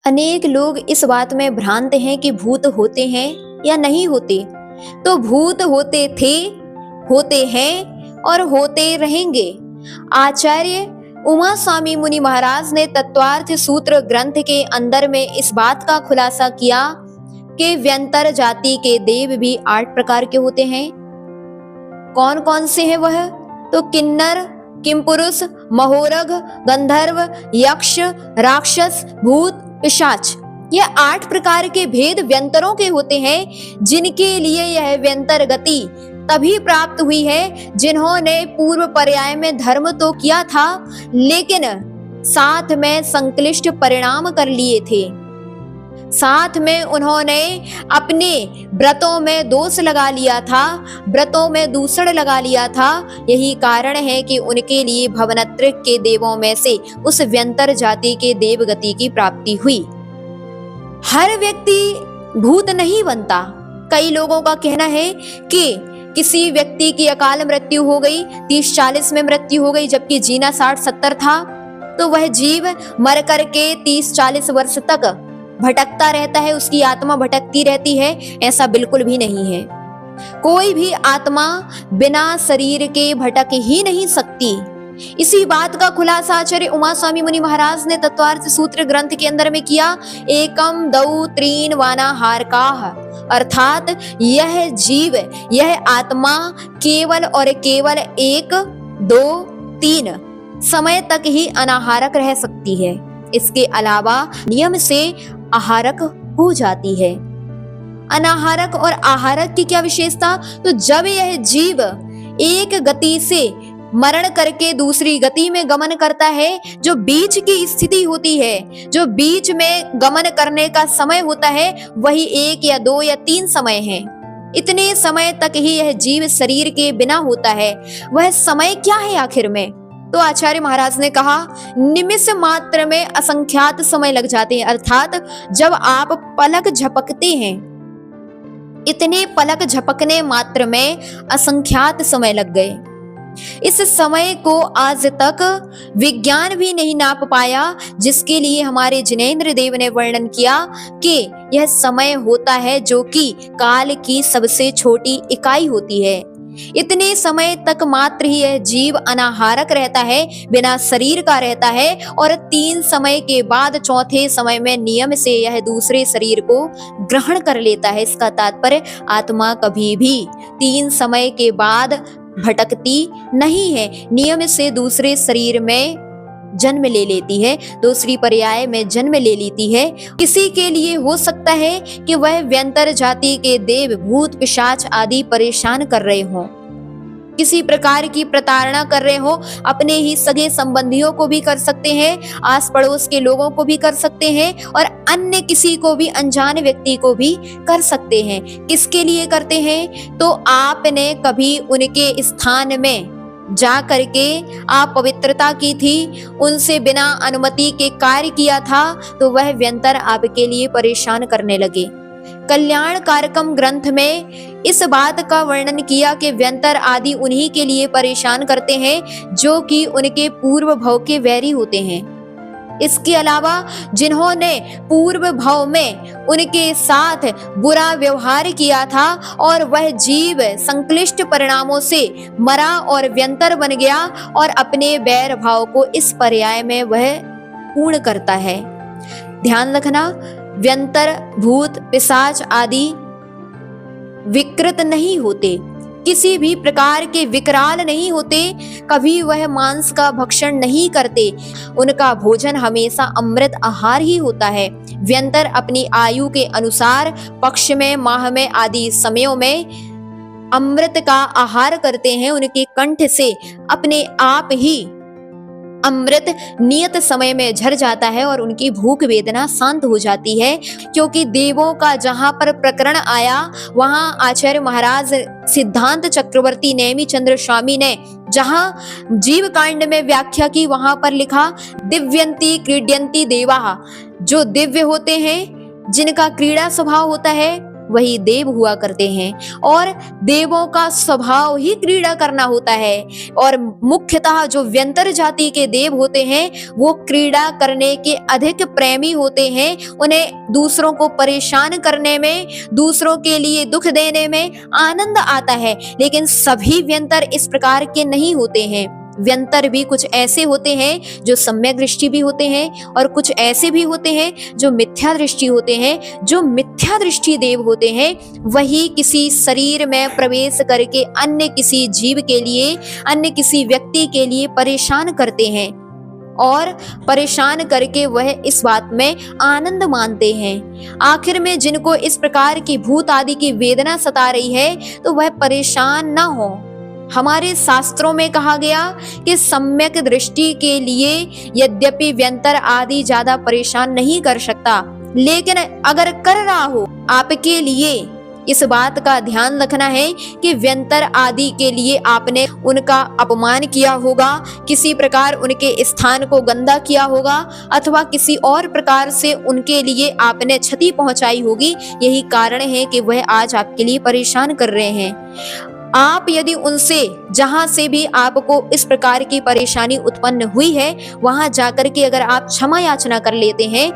अनेक लोग इस बात में भ्रांत हैं कि भूत होते हैं या नहीं होते। तो भूत होते थे, होते हैं और होते रहेंगे। आचार्य उमा स्वामी मुनि महाराज ने तत्वार्थ सूत्र ग्रंथ के अंदर में इस बात का खुलासा किया कि व्यंतर जाति के देव भी 8 प्रकार के होते हैं। कौन कौन से हैं वह? तो किन्नर, किमपुरुष, महोरग, गंधर्व, यक्ष, राक्षस, भूत, पिशाच। ये 8 प्रकार के भेद व्यंतरों के होते हैं, जिनके लिए यह व्यंतर गति तभी प्राप्त हुई है जिन्होंने पूर्व पर्याय में धर्म तो किया था, लेकिन साथ में संक्लिष्ट परिणाम कर लिए थे। साथ में उन्होंने अपने व्रतों में दोष लगा लिया था, व्रतों में दूषण लगा लिया था। यही कारण है कि उनके लिए भवनत्र के देवों में से उस व्यंतर जाति के देवगति की प्राप्ति हुई। हर व्यक्ति भूत नहीं बनता। कई लोगों का कहना है कि किसी व्यक्ति की अकाल मृत्यु हो गई, 30-40 में मृत्यु हो गई, जबकि जीना 60-70 था, तो वह जीव मर करके 30-40 वर्ष तक भटकता रहता है, उसकी आत्मा भटकती रहती है। ऐसा बिल्कुल भी नहीं है। कोई भी आत्मा बिना शरीर के भटक ही नहीं सकती। इसी बात का खुलासा आचार्य उमा स्वामी मुनि महाराज ने तत्वार्थ सूत्र ग्रंथ के अंदर में किया। एकम दौ त्रीन वाना हारकाह, अर्थात यह जीव, यह आत्मा केवल और केवल 1, 2, 3 समय तक ही अनाहारक रह सकती है। इसके अलावा नियम से आहारक हो जाती है। अनाहारक और आहारक की क्या विशेषता? तो जब यह जीव एक गति से मरण करके दूसरी गति में गमन करता है, जो बीच की स्थिति होती है, जो बीच में गमन करने का समय होता है, वही 1 या 2 या 3 समय है। इतने समय तक ही यह जीव शरीर के बिना होता है। वह समय क्या है आखिर में? तो आचार्य महाराज ने कहा, निमिष मात्र में असंख्यात समय लग जाते हैं। अर्थात जब आप पलक झपकते हैं, इतने पलक झपकने मात्र में असंख्यात समय लग गए। इस समय को आज तक विज्ञान भी नहीं नाप पाया, जिसके लिए हमारे जिनेंद्र देव ने वर्णन किया कि यह समय होता है जो कि काल की सबसे छोटी इकाई होती है। इतने समय तक मात्र ही यह जीव अनाहारक रहता है, बिना शरीर का रहता है, और 3 समय के बाद चौथे समय में नियम से यह दूसरे शरीर को ग्रहण कर लेता है। इसका तात्पर्य आत्मा कभी भी 3 समय के बाद भटकती नहीं है, नियम से दूसरे शरीर में जन्म ले लेती है, दूसरी पर्याय में जन्म ले लेती है। किसी के लिए हो सकता है कि वह व्यंतर जाति के देव, भूत, पिशाच आदि परेशान कर रहे हों, किसी प्रकार की प्रताड़ना कर रहे हो, अपने ही सगे संबंधियों को भी कर सकते हैं, आस पड़ोस के लोगों को भी कर सकते हैं, और अन्य किसी को भी, अनजान व्यक्ति को भी कर सकते हैं। किसके लिए करते हैं? तो आपने कभी उनके स्थान में जा करके आप पवित्रता की थी, उनसे बिना अनुमति के कार्य किया था, तो वह व्यंतर आपके लिए परेशान करने लगे। कल्याण कारकम ग्रंथ में इस बात का वर्णन किया कि व्यंतर आदि उन्हीं के लिए परेशान करते हैं जो कि उनके पूर्व भव के वैरी होते हैं। इसके अलावा जिन्होंने पूर्व भव में उनके साथ बुरा व्यवहार किया था और वह जीव संक्लिष्ट परिणामों से मरा और व्यंतर बन गया, और अपने वैर भाव को इस पर्याय में वह पूर्ण करता है। ध्यान रखना, व्यंतर, भूत, पिशाच आदि विकृत नहीं होते, किसी भी प्रकार के विकराल नहीं होते, कभी वह मांस का भक्षण नहीं करते। उनका भोजन हमेशा अमृत आहार ही होता है। व्यंतर अपनी आयु के अनुसार पक्ष में, माह में आदि समयों में अमृत का आहार करते हैं। उनके कंठ से अपने आप ही अमृत नियत समय में झर जाता है और उनकी भूख वेदना शांत हो जाती है। क्योंकि देवों का जहां पर प्रकरण आया, वहां आचार्य महाराज सिद्धांत चक्रवर्ती नेमी चंद्र स्वामी ने जहां जीव कांड में व्याख्या की, वहां पर लिखा, दिव्यंती क्रीड्यंती देवा, जो दिव्य होते हैं, जिनका क्रीड़ा स्वभाव होता है, वही देव हुआ करते हैं और देवों का स्वभाव ही क्रीड़ा करना होता है। और मुख्यतः जो व्यंतर जाति के देव होते हैं वो क्रीड़ा करने के अधिक प्रेमी होते हैं। उन्हें दूसरों को परेशान करने में, दूसरों के लिए दुख देने में आनंद आता है। लेकिन सभी व्यंतर इस प्रकार के नहीं होते हैं। व्यंतर भी कुछ ऐसे होते हैं जो सम्यक दृष्टि भी होते हैं और कुछ ऐसे भी होते हैं जो मिथ्या दृष्टि होते हैं। जो मिथ्या दृष्टि देव होते हैं वही किसी शरीर में प्रवेश करके अन्य किसी जीव के लिए, अन्य किसी व्यक्ति के लिए परेशान करते हैं और परेशान करके वह इस बात में आनंद मानते हैं। आखिर में जिनको इस प्रकार की भूत आदि की वेदना सता रही है तो वह परेशान न हो। हमारे शास्त्रों में कहा गया कि सम्यक दृष्टि के लिए यद्यपि व्यंतर आदि ज्यादा परेशान नहीं कर सकता, लेकिन अगर कर रहा हो आपके लिए इस बात का ध्यान रखना है कि व्यंतर आदि के लिए आपने उनका अपमान किया होगा, किसी प्रकार उनके स्थान को गंदा किया होगा अथवा किसी और प्रकार से उनके लिए आपने क्षति पहुंचाई होगी। यही कारण है कि वह आज आपके लिए परेशान कर रहे हैं। आप यदि उनसे जहां से भी आपको इस प्रकार की परेशानी उत्पन्न हुई है वहां जाकर के अगर आप क्षमा याचना कर लेते हैं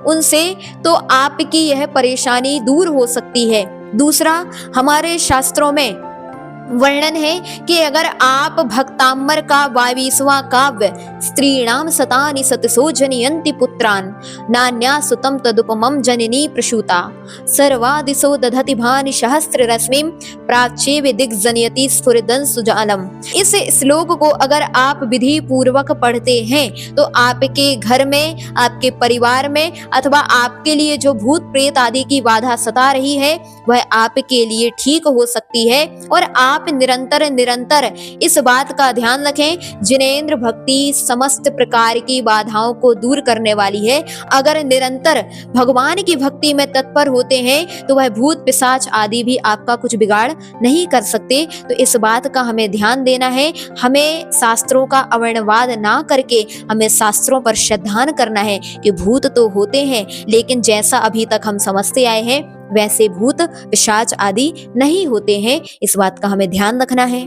उनसे तो आपकी यह परेशानी दूर हो सकती है। दूसरा, हमारे शास्त्रों में वर्णन है कि अगर आप भक्तांबर का 22वां काव्य स्त्रीणाम सतानि सतसो जनयन्ति पुत्रान नान्या सुतम तदुपमं जननी प्रसूता सर्वादिशो दधति भानि सहस्त्र रश्मिं प्राच्ये दिग्जनयति स्फुरदं सुजालम। इस श्लोक को अगर आप विधि पूर्वक पढ़ते हैं तो आपके घर में, आपके परिवार में अथवा आपके लिए जो भूत प्रेत आदि की बाधा सता रही है वह आपके लिए ठीक हो सकती है। और आप निरंतर इस बात का ध्यान रखें, जिनेंद्र भक्ति समस्त प्रकार की बाधाओं को दूर करने वाली है। अगर निरंतर भगवान की भक्ति में तत्पर होते हैं तो वह भूत पिशाच आदि भी आपका कुछ बिगाड़ नहीं कर सकते। तो इस बात का हमें ध्यान देना है। हमें शास्त्रों का अवर्णवाद ना करके हमें शास्त्रों पर श्रद्धान करना है कि भूत तो होते हैं लेकिन जैसा अभी तक हम समझते आए हैं वैसे भूत पिशाच आदि नहीं होते हैं। इस बात का हमें ध्यान रखना है।